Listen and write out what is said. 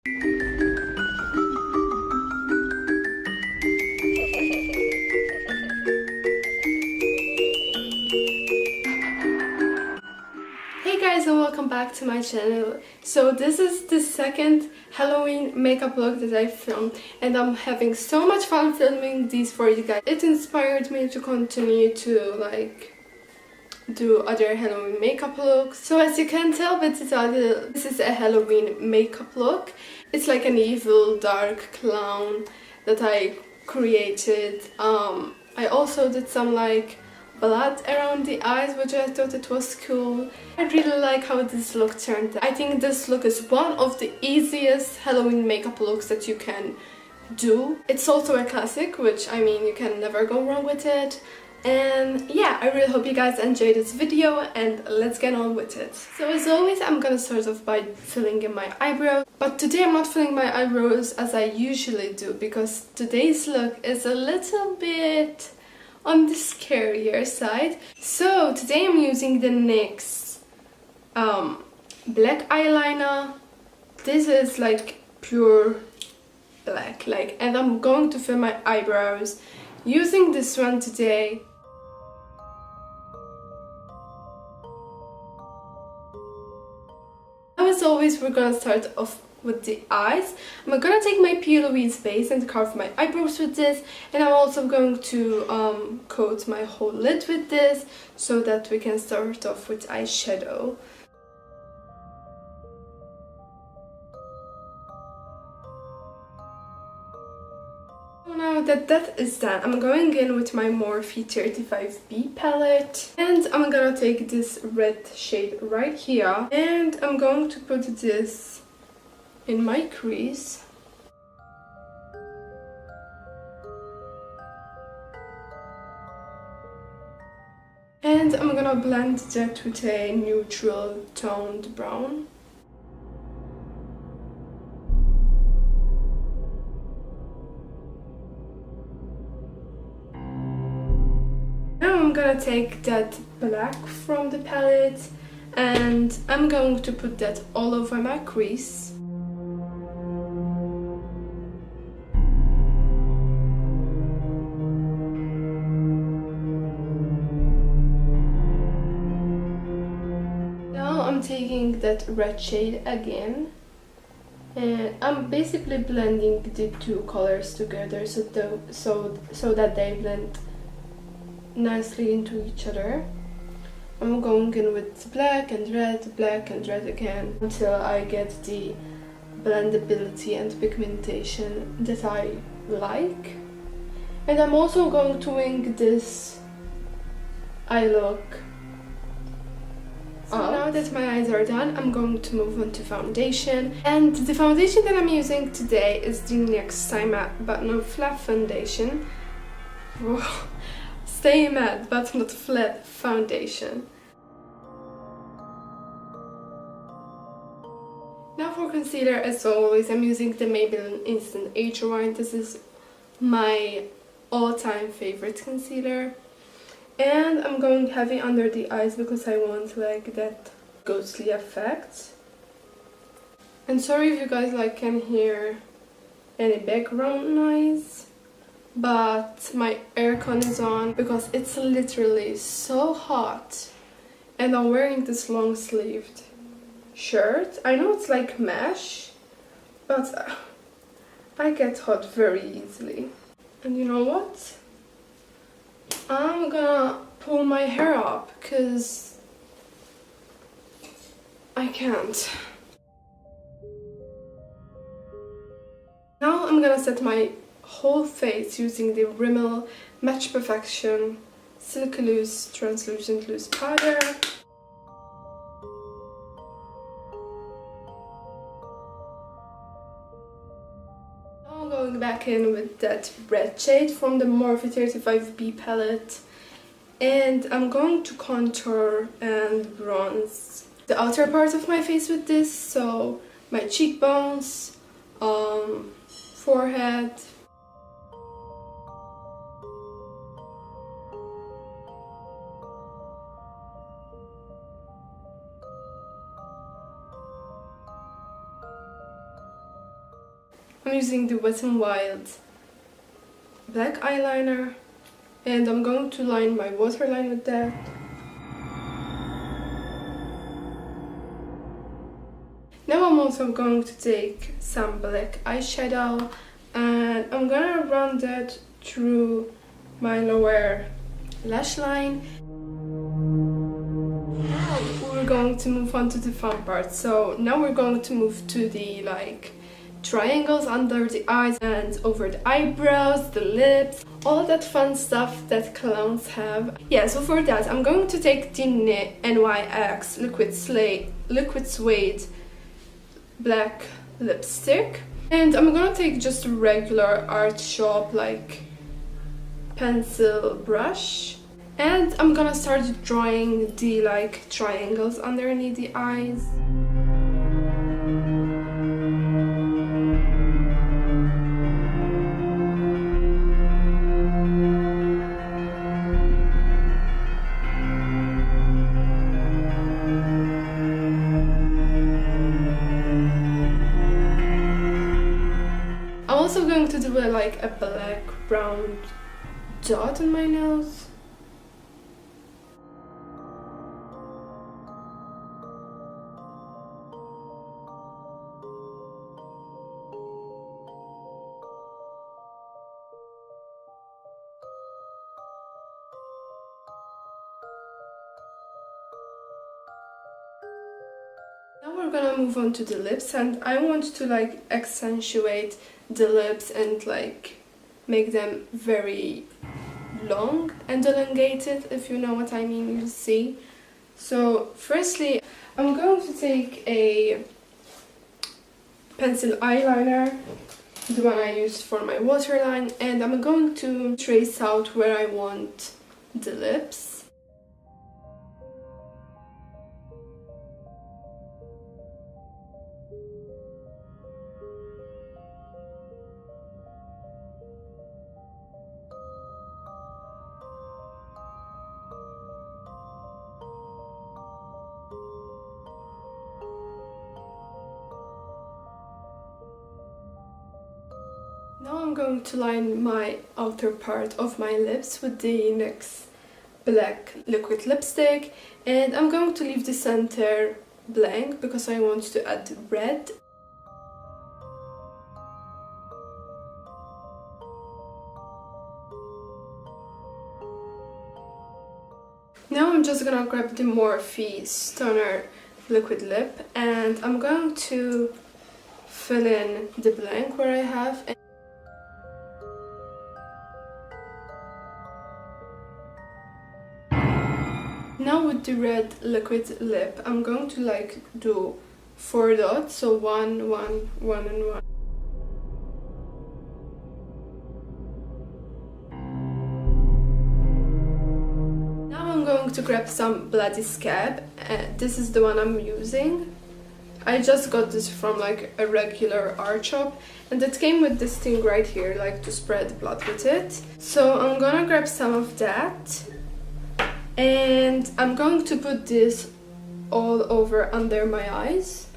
Hey guys, and welcome back to my channel. So this is the second Halloween makeup look that I filmed, and I'm having so much fun filming these for you guys. It inspired me to continue to do other Halloween makeup looks. So as you can tell with the title, this is a Halloween makeup look. It's like an evil dark clown that I created. I also did some blood around the eyes, which I thought it was cool. I really like how this look turned out. I think this look is one of the easiest Halloween makeup looks that you can do. It's also a classic, which I mean you can never go wrong with it. And yeah, I really hope you guys enjoyed this video, and let's get on with it. So as always, I'm gonna start off by filling in my eyebrows. But today I'm not filling my eyebrows as I usually do, because today's look is a little bit on the scarier side. So today I'm using the NYX black eyeliner. This is like pure black, and I'm going to fill my eyebrows using this one today. Now, as always, we're gonna start off with the eyes. I'm gonna take my P.Louise base and carve my eyebrows with this, and I'm also going to coat my whole lid with this so that we can start off with eyeshadow. So now that that is done, I'm going in with my Morphe 35B palette, and I'm gonna take this red shade right here, and I'm going to put this in my crease. And I'm gonna blend that with a neutral toned brown. Now I'm gonna take that black from the palette, and I'm going to put that all over my crease. I'm taking that red shade again, and I'm basically blending the two colors together so that they blend nicely into each other. I'm going in with black and red again until I get the blendability and pigmentation that I like. And I'm also going to wing this eye look. So now that my eyes are done, I'm going to move on to foundation. And the foundation that I'm using today is the NYX Stay Matte But Not Flat foundation. Stay matte but not flat foundation. Now for concealer, as always, I'm using the Maybelline Instant Age Rewind. This is my all-time favorite concealer. And I'm going heavy under the eyes because I want that ghostly effect. And sorry if you guys can hear any background noise, but my aircon is on because it's literally so hot, and I'm wearing this long sleeved shirt. I know it's like mesh, but I get hot very easily. And you know what? I'm gonna pull my hair up because I can't. Now I'm gonna set my whole face using the Rimmel Match Perfection Silky Loose Translucent Loose Powder. Going back in with that red shade from the Morphe 35B palette, and I'm going to contour and bronze the outer part of my face with this, so my cheekbones, forehead. I'm using the Wet n Wild black eyeliner, and I'm going to line my waterline with that. Now I'm also going to take some black eyeshadow, and I'm gonna run that through my lower lash line. Now we're going to move on to the fun part. So now we're going to move to the triangles under the eyes and over the eyebrows, the lips, all that fun stuff that clowns have. Yeah, so for that I'm going to take the NYX liquid suede black lipstick, and I'm gonna take just a regular art shop pencil brush, and I'm gonna start drawing the triangles underneath the eyes. I'm also going to do a black brown dot on my nose. Now we're gonna move on to the lips, and I want to accentuate the lips and make them very long and elongated, if you know what I mean, you'll see. So firstly, I'm going to take a pencil eyeliner, the one I used for my waterline, and I'm going to trace out where I want the lips. Now I'm going to line my outer part of my lips with the NYX black liquid lipstick, and I'm going to leave the center blank because I want to add red. Now I'm just gonna grab the Morphe Stunner liquid lip, and I'm going to fill in the blank where I have. Now with the red liquid lip, I'm going to do 4 dots, so 1, 1, 1 and 1. Now I'm going to grab some Bloody Scab. This is the one I'm using. I just got this from a regular art shop, and it came with this thing right here, to spread blood with it. So I'm gonna grab some of that. And I'm going to put this all over under my eyes.